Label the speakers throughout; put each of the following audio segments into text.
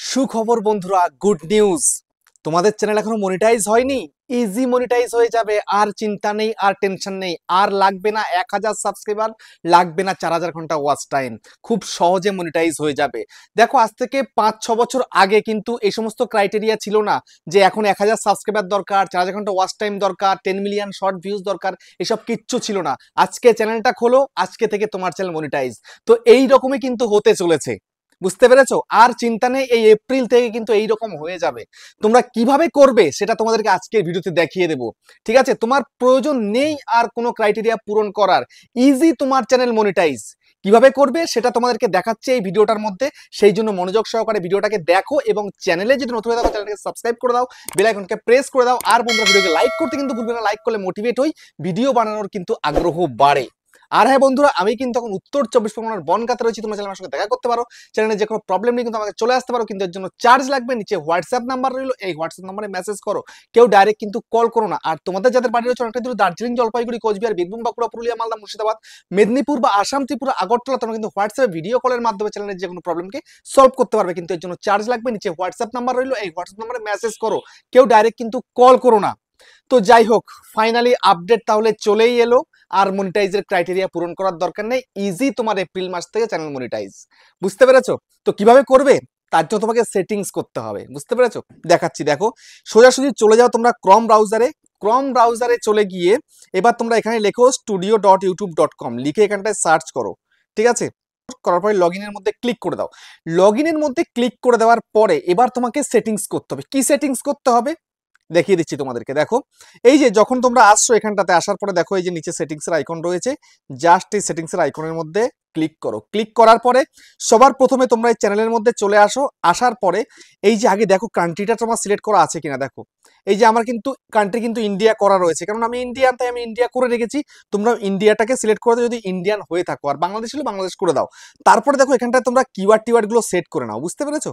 Speaker 1: সুখবর বন্ধুরা, good news. তোমাদের চ্যানেল এখনো মনিটাইজ হয়নি, ইজি মনিটাইজ হয়ে যাবে। আর চিন্তা নেই, আর টেনশন নেই, আর লাগবে না 1000 সাবস্ক্রাইবার, লাগবে না 4000 ঘন্টা ওয়াচ টাইম। খুব সহজে মনিটাইজ হয়ে যাবে। দেখো, আজ থেকে 5-6 বছর আগে কিন্তু এই সমস্ত ক্রাইটেরিয়া ছিল না যে এখন 1000 সাবস্ক্রাইবার দরকার, 4000 ঘন্টা ওয়াচ টাইম দরকার, 10 মিলিয়ন শর্ট ভিউজ দরকার, এসব কিচ্ছু ছিল না। আজকে চ্যানেলটা খোলো, আজকে থেকে তোমার চ্যানেল মনিটাইজ। তো এই রকমই কিন্তু হতে চলেছে, বুঝতে পেরেছো? আর চিন্তা নেই, এই এপ্রিল থেকে কিন্তু এইরকম হয়ে যাবে। তোমরা কিভাবে করবে সেটা তোমাদেরকে আজকের ভিডিওতে দেখিয়ে দেবো, ঠিক আছে? তোমার প্রয়োজন নেই আর কোনো ক্রাইটেরিয়া পূরণ করার, ইজি তোমার চ্যানেল মনিটাইজ। কিভাবে করবে সেটা তোমাদেরকে দেখাচ্ছে এই ভিডিওটার মধ্যে। সেই জন্য মনোযোগ সহকারে ভিডিওটাকে দেখো এবং চ্যানেলে যদি নতুন হয়ে থাকো চ্যানেলটাকে সাবস্ক্রাইব করে দাও, বেল আইকনকে প্রেস করে দাও। আর বন্ধুরা, ভিডিওকে লাইক করতে কিন্তু ভুলবে না, লাইক করলে মোটিভেট হই, ভিডিও বানানোর কিন্তু আগ্রহ বাড়ে। আর হ্যাঁ বন্ধুরা, আমি কিন্তু এখন উত্তর 24 পরগনার বনগাঁতে রয়েছি। তোমার চ্যানেল আমার সঙ্গে দেখা করতে পারো, চ্যানেলে যে কোনো প্রবলেম নেই কিন্তু আমাকে চলে আসতে পারো, কিন্তু এর জন্য চার্জ লাগবে। নিচে হোয়াটসঅ্যাপ নাম্বার রইলো, এই হোয়াটসঅ্যাপ নাম্বারে মেসেজ করো, কেউ ডাইরেক্ট কিন্তু কল করো না। আর তোমাদের যাদের বাড়ি রয়েছে অনেকটা দূর, দার্জিলিং, জলপাইগুড়ি, কোচবিহার, বীরভূম, বাঁকুড়া, পুরুলিয়া, মালদা, মুর্শিদাবাদ, মেদিনীপুর বা আসাম, ত্রিপুরা, আগরতলা, তোমরা কিন্তু হোয়াটসঅ্যাপে ভিডিও কলের মাধ্যমে চ্যানেলের যে কোনো প্রবলেমকে সলভ করতে পারবে, কিন্তু এর জন্য চার্জ লাগবে। নিচে হোয়াটসঅ্যাপ নাম্বার রইলো, এই হোয়াটসঅ্যাপ নাম্বারে মেসেজ করো, কেউ ডাইরেক্ট কিন্তু কল করো না। তো যাই হোক, ফাইনালি আপডেট তাহলে চলেই এলো। আর মনিটাইজের ক্রাইটেরিয়া পূরণ করার দরকার নেই, ইজি তোমার এপ্রিল মাস থেকে চ্যানেল মনিটাইজ। বুঝতে পেরেছো? তো কিভাবে করবে তার জন্য তোমাকে সেটিংস করতে হবে, বুঝতে পেরেছো? দেখাচ্ছি, দেখো। সোজাসুজি চলে যাও তোমরা ক্রম ব্রাউজারে চলে গিয়ে এবার তোমরা এখানে লেখো studio.youtube.com, লিখে এখানটায় সার্চ করো, ঠিক আছে? করার পরে লগ ইনের মধ্যে ক্লিক করে দাও। লগ ইনের মধ্যে ক্লিক করে দেওয়ার পরে এবার তোমাকে সেটিংস করতে হবে। কি সেটিংস করতে হবে দেখিয়ে দিচ্ছি তোমাদেরকে। দেখো, এই যে যখন তোমরা আসছো এখানটাতে, আসার পরে দেখো এই যে নিচে সেটিংস এর আইকন রয়েছে, জাস্ট এই সেটিংস এর আইকনের মধ্যে ক্লিক করো। ক্লিক করার পরে সবার প্রথমে তোমরা এই চ্যানেলের মধ্যে চলে আসো। আসার পরে এই যে আগে দেখো কান্ট্রিটা তোমার সিলেক্ট করা আছে কিনা, দেখো এই যে আমার কিন্তু কান্ট্রি কিন্তু ইন্ডিয়া করা রয়েছে, কারণ আমি ইন্ডিয়ান, তাই আমি ইন্ডিয়া করে রেখেছি। তোমরা ইন্ডিয়াটাকে সিলেক্ট করে দাও যদি ইন্ডিয়ান হয়ে থাকো, আর বাংলাদেশ হলে বাংলাদেশ করে দাও। তারপরে দেখো এখানটায় তোমরা কিওয়ার্ড গুলো সেট করে নাও, বুঝতে পেরেছো?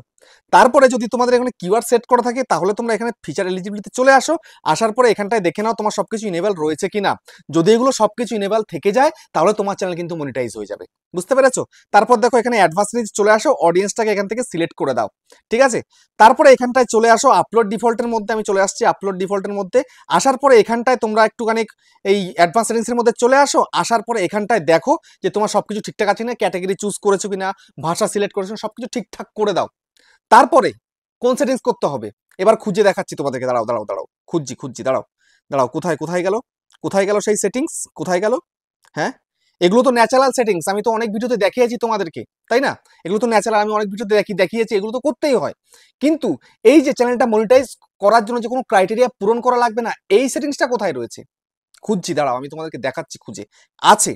Speaker 1: তারপরে যদি তোমাদের এখানে কিওয়ার্ড সেট করা থাকে তাহলে তোমরা এখানে ফিচার এলিজিবিলিটি চলে আসো। আসার পরে এখানটায় দেখে নাও তোমার সবকিছু ইনেবল রয়েছে কিনা। যদি এগুলো সবকিছু ইনেবল থেকে যায় তাহলে তোমার চ্যানেল কিন্তু মনিটাইজ হয়ে যাবে, বুঝতে পেরেছো? তারপর দেখো এখানে অ্যাডভান্স চলে আসো, অডিয়েন্সটাকে এখান থেকে সিলেক্ট করে দাও, ঠিক আছে? তারপরে এখানটায় চলে আসো আপলোড ডিফল্টের মধ্যে, আমি চলে আসছি আপলোড ডিফল্টের মধ্যে। আসার পরে এখানটায় তোমরা একটুখানি এই অ্যাডভান্স সেটিংসের মধ্যে চলে আসো। আসার পরে এখানটায় দেখো যে তোমার সবকিছু ঠিকঠাক আছে কিনা, ক্যাটাগরি চুজ করেছো কিনা, ভাষা সিলেক্ট করেছো, সবকিছু ঠিকঠাক করে দাও। তারপরে কোন সেটিংস করতে হবে এবার খুঁজে দেখাচ্ছি তোমাদেরকে। দাঁড়াও দাঁড়াও দাঁড়াও, খুঁজছি, দাঁড়াও দাঁড়াও, কোথায় গেল সেই সেটিংস, কোথায় গেল? হ্যাঁ, এগুলো তো ন্যাচারাল সেটিংস, আমি তো অনেক ভিডিওতে দেখিয়েছি তোমাদেরকে, তাই না? এগুলো তো ন্যাচারাল, আমি অনেক ভিডিওতে দেখিয়েছি, এগুলো তো করতেই হয়। কিন্তু এই যে চ্যানেলটা মনিটাইজ করার জন্য যে কোনো ক্রাইটেরিয়া পূরণ করা লাগবে না, এই সেটিংসটা কোথায় রয়েছে খুঁজছি, দাঁড়াও আমি তোমাদেরকে দেখাচ্ছি। খুঁজে আছে,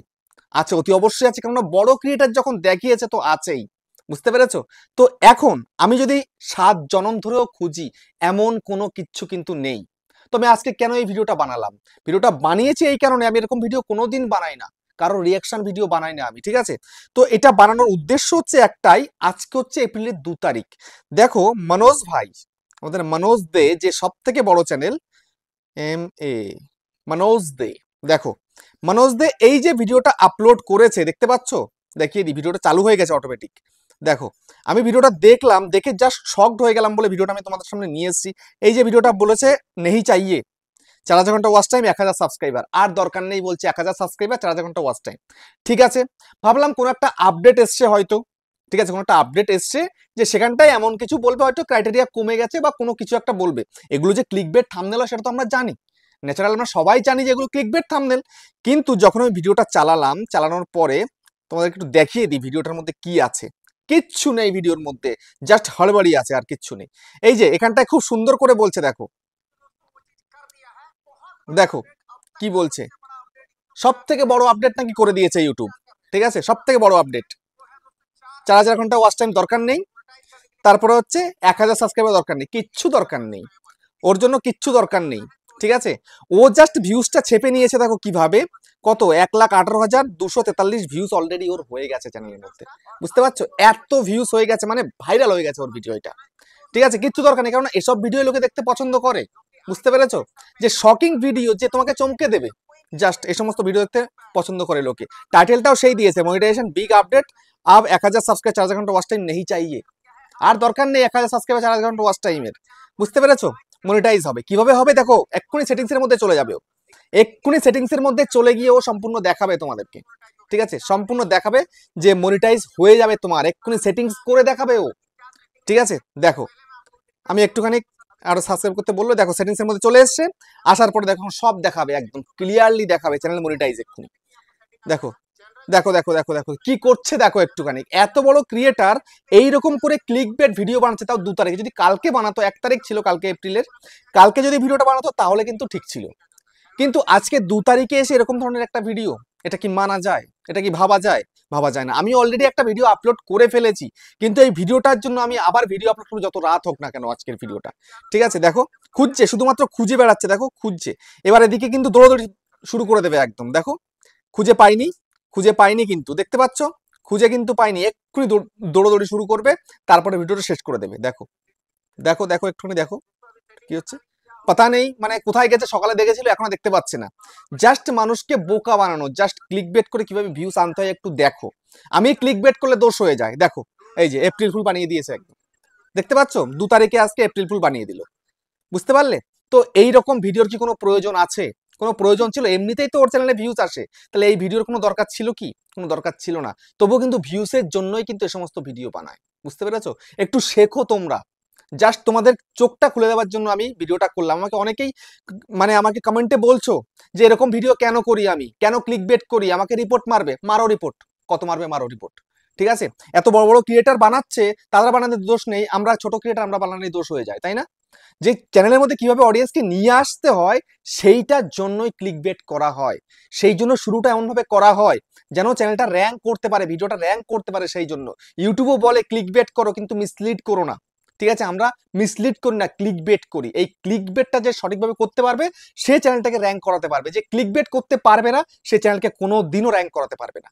Speaker 1: আছে, অতি অবশ্যই আছে, কেননা বড় ক্রিয়েটার যখন দেখিয়েছে তো আছেই, বুঝতে পেরেছো? তো এখন আমি যদি 7 জনম ধরেও খুঁজি, এমন কোনো কিচ্ছু কিন্তু নেই। তো আমি আজকে কেন এই ভিডিওটা বানালাম, ভিডিওটা বানিয়েছি এই কারণে, আমি এরকম ভিডিও কোনোদিন বানাই না, কারো রিয়াকশন ভিডিও বানাই না আমি, ঠিক আছে? তো এটা বানানোর উদ্দেশ্য হচ্ছে একটাই, আজকে হচ্ছে এপ্রিলের 2 তারিখ। দেখো মনোজ ভাই, আমাদের মনোজ দে, যে সব থেকে বড় চ্যানেল MA মনোজ দে, দেখো মনোজ দে এই যে ভিডিওটা আপলোড করেছে দেখতে পাচ্ছ, দেখিয়ে দিই, ভিডিওটা চালু হয়ে গেছে অটোমেটিক। দেখো, আমি ভিডিওটা দেখলাম, দেখে জাস্ট শকড হয়ে গেলাম বলে ভিডিওটা আমি তোমাদের সামনে নিয়ে এসেছি। এই যে ভিডিওটা বলেছে নেহি চাইয়ে 4000 ঘন্টা ওয়াচ টাইম, 1000 সাবস্ক্রাইবার, আর দরকার নেই বলছে 1000 সাবস্ক্রাইবার, 4000 ঘন্টা ওয়াচ টাইম। ঠিক আছে, ভাবলাম কোনো একটা আপডেট এসছে হয়তো, ঠিক আছে, কোনো একটা আপডেট এসছে যে সেখানটায় এমন কিছু বলবে, হয়তো ক্রাইটেরিয়া কমে গেছে বা কোনো কিছু একটা বলবে। এগুলো যে ক্লিকবেট থাম্বনেল হয় সেটা তো আমরা জানি, ন্যাচারাল আমরা সবাই জানি যে এগুলো ক্লিকবেট থাম্বনেল। কিন্তু যখন আমি ভিডিওটা চালালাম, চালানোর পরে তোমাদের একটু দেখিয়ে দিই ভিডিওটার মধ্যে কি আছে। কিচ্ছু নেই ভিডিওর মধ্যে, জাস্ট হড়বড়ি আছে, আর কিচ্ছু নেই। এই যে এখানটায় খুব সুন্দর করে বলছে, দেখো দেখো কি বলছে, সব থেকে বড় আপডেট নাকি করে দিয়েছে ইউটিউব, ঠিক আছে? সব থেকে বড় আপডেট, 4000 ঘন্টা ওয়াচ টাইম দরকার নেই, তারপরে হচ্ছে 1000 সাবস্ক্রাইবার দরকার নেই, কিচ্ছু দরকার নেই, ওর জন্য কিচ্ছু দরকার নেই, ঠিক আছে? ও জাস্ট ভিউজটা ছেপে নিয়েছে, দেখো কিভাবে, কত 1,18,243 ভিউজ অলরেডি ওর হয়ে গেছে চ্যানেলের মধ্যে, বুঝতে পারছো? এত ভিউজ হয়ে গেছে মানে ভাইরাল হয়ে গেছে ওর ভিডিওটা, ঠিক আছে? কিচ্ছু দরকার নেই, কারণ এসব ভিডিও লোকে দেখতে পছন্দ করে, বুঝতে পেরেছো? যে শকিং ভিডিও, যে তোমাকে চমকে দেবে, জাস্ট এই সমস্ত ভিডিও দেখতে পছন্দ করে লোকে। টাইটেলটাও সেই দিয়েছে, মনিটাইজেশন বিগ আপডেট, আব 1000 সাবস্ক্রাইব 4000 ঘন্টা ওয়াচ টাইম নেই চাইয়ে। আর দরকার নেই 1000 সাবস্ক্রাইবার 4000 ঘন্টা ওয়াচ টাইমের। বুঝতে পেরেছো? মনিটাইজ হবে কিভাবে হবে দেখো, এক্ষুনি সেটিংস এর মধ্যে চলে যাবে ও। এক্ষুনি সেটিংস এর মধ্যে চলে গিয়ে ও সম্পূর্ণ দেখাবে তোমাদেরকে। ঠিক আছে, সম্পূর্ণ দেখাবে যে মনিটাইজ হয়ে যাবে তোমার, এক্ষুনি সেটিংস করে দেখাবে ও। ঠিক আছে, দেখো আমি একটুখানি আরো সাবস্ক্রাইব করতে বললো, দেখো সেটিংস এর মধ্যে চলে এসছে। আসার পরে দেখো সব দেখাবে, একদম ক্লিয়ারলি দেখাবে চ্যানেল মনিটাইজ এক্ষুনি। দেখো দেখো দেখো দেখো দেখো কি করছে দেখো একটুখানি। এত বড় ক্রিয়েটার এইরকম করে ক্লিক বেট ভিডিও বানাচ্ছে, তাও 2 তারিখে। যদি কালকে বানাতো, 1 তারিখ ছিল কালকে এপ্রিলের, কালকে যদি ভিডিওটা বানাতো তাহলে কিন্তু ঠিক ছিল। কিন্তু আজকে 2 তারিখে এসে এরকম ধরনের একটা ভিডিও, এটা কি মানা যায়? এটা কি ভাবা যায়? ভাবা যায় না। আমি অলরেডি একটা ভিডিও আপলোড করে ফেলেছি, কিন্তু এই ভিডিওটার জন্য আমি আবার ভিডিও আপলোড করবো, যত রাত হোক না কেন আজকের ভিডিওটা। ঠিক আছে, দেখো খুঁজছে, শুধুমাত্র খুঁজে বেড়াচ্ছে, দেখো খুঁজছে। এবার এদিকে কিন্তু দৌড়াদৌড়ি শুরু করে দেবে একদম। দেখো খুঁজে পাইনি, খুঁজে পাইনি কিন্তু, দেখতে পাচ্ছ? খুঁজে কিন্তু পাইনি, এক্ষুনি দৌড়াদৌড়ি শুরু করবে, তারপরে ভিডিওটা শেষ করে দেবে। দেখো দেখো দেখো একটুখানি দেখো কি হচ্ছে। পাতা নেই মানে কোথায় গেছে, সকালে দেখেছিল এখনো দেখতে পাচ্ছে না। জাস্ট মানুষকে বোকা বানানো, জাস্ট ক্লিক বেট করে কিভাবে ভিউস আনতে হয় একটু দেখো। আমি ক্লিক বেট করলে দোষ হয়ে যায়। দেখো এই যে এপ্রিল ফুল বানিয়ে দিয়েছে একদম, দেখতে পাচ্ছ? 2 তারিখে আজকে এপ্রিল ফুল বানিয়ে দিল। বুঝতে পারলে? তো এই রকম ভিডিওর কি কোনো প্রয়োজন আছে? কোনো প্রয়োজন ছিল? এমনিতেই তো ওর চ্যানেলে ভিউজ আসে, তাহলে এই ভিডিওর কোনো দরকার ছিল কি? কোনো দরকার ছিল না। তবুও কিন্তু ভিউসের জন্যই কিন্তু এই সমস্ত ভিডিও বানায়। বুঝতে পেরেছো? একটু শেখো তোমরা। জাস্ট তোমাদের চোখটা খুলে দেওয়ার জন্য আমি ভিডিওটা করলাম। আমাকে অনেকেই মানে আমাকে কমেন্টে বলছো যে এরকম ভিডিও কেন করি, আমি কেন ক্লিক বেট করি, আমাকে রিপোর্ট মারবে। মারো রিপোর্ট, কত মারবে মারো রিপোর্ট। ঠিক আছে, এত বড় বড় ক্রিয়েটার বানাচ্ছে, তারা বানানোর দোষ নেই, আমরা ছোট ক্রিয়েটার আমরা বানানোর দোষ হয়ে যায়, তাই না? যে চ্যানেলের মধ্যে কিভাবে অডিয়েন্সকে নিয়ে আসতে হয় সেইটার জন্যই ক্লিক বেট করা হয়। সেই জন্য শুরুটা এমন ভাবে করা হয় যেন চ্যানেলটা র্যাঙ্ক করতে পারে, ভিডিওটা র্যাঙ্ক করতে পারে। সেই জন্য ইউটিউবও বলে ক্লিক বেট করো, কিন্তু মিসলিড করো না। ঠিক আছে, আমরা মিসলিড করি না, ক্লিক বেট করি। এই ক্লিক বেটটা যে সঠিকভাবে করতে পারবে সে চ্যানেলটাকে র্যাঙ্ক করাতে পারবে। যে ক্লিক বেট করতে পারবে না সে চ্যানেলকে কোনো দিনও র্যাঙ্ক করাতে পারবে না।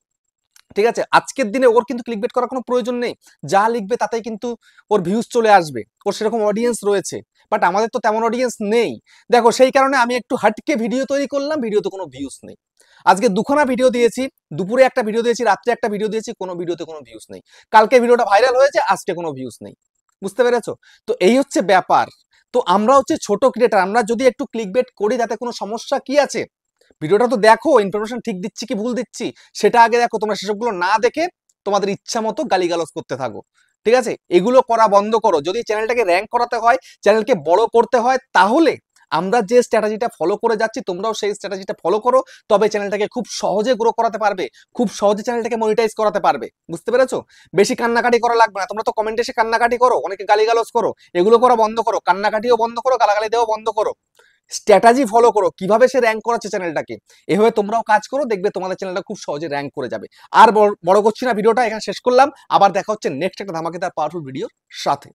Speaker 1: ঠিক আছে, আজকের দিনে ওর কিন্তু ক্লিকবেট করার কোনো প্রয়োজন নেই। যা লিখবে তাতেই কিন্তু ওর ভিউজ চলে আসবে, ওর সেরকম অডিয়েন্স রয়েছে। বাট আমাদের তো তেমন অডিয়েন্স নেই। দেখো সেই কারণে আমি একটু হাটকে ভিডিও তৈরি করলাম, ভিডিওতে কোনো ভিউজ নেই। আজকে দুখানা ভিডিও দিয়েছি, দুপুরে একটা ভিডিও দিয়েছি, রাত্রে একটা ভিডিও দিয়েছি, কোনো ভিডিওতে কোনো ভিউজ নেই। কালকে ভিডিওটা ভাইরাল হয়েছে, আজকে কোনো ভিউজ নেই। বুঝতে পেরেছো? তো এই হচ্ছে ব্যাপার। তো আমরা হচ্ছে ছোট ক্রিয়েটার, আমরা যদি একটু ক্লিকবেট করি তাতে কোনো সমস্যা কি আছে? ভিডিওটা তো দেখো, ইনফরমেশন ঠিক দিচ্ছি কি ভুল দিচ্ছি সেটা আগে দেখো। তোমরা সেসবগুলো না দেখে তোমাদের ইচ্ছা মতো গালিগালাজ করতে থাকো। ঠিক আছে, এগুলো করা বন্ধ করো। যদি চ্যানেলটাকে র্যাঙ্ক করাতে হয়, চ্যানেলকে বড় করতে হয়, তাহলে আমরা যে স্ট্র্যাটেজিটা ফলো করে যাচ্ছি তোমরাও সেই স্ট্র্যাটেজিটা ফলো করো। তবে চ্যানেলটাকে খুব সহজে গ্রো করাতে পারবে, খুব সহজে চ্যানেলটাকে মনিটাইজ করাতে পারবে। বুঝতে পেরেছো? বেশি কান্নাকাটি করা লাগবে না। তোমরা তো কমেন্টে এসে কান্নাকাটি করো, অনেকে গালিগালাজ করো, এগুলো করা বন্ধ করো। কান্নাকাটিও বন্ধ করো, গালাগালি দেওয়া বন্ধ করো। স্ট্র্যাটাজি ফলো করো কিভাবে সে র্যাঙ্ক করাচ্ছে চ্যানেলটাকে। এভাবে তোমরাও কাজ করো, দেখবে তোমাদের চ্যানেলটা খুব সহজে র্যাঙ্ক করে যাবে। আর বড় করছি না, ভিডিওটা এখানে শেষ করলাম। আবার দেখা হচ্ছে নেক্সট একটা ধামাকেদার পাওয়ারফুল ভিডিওর সাথে।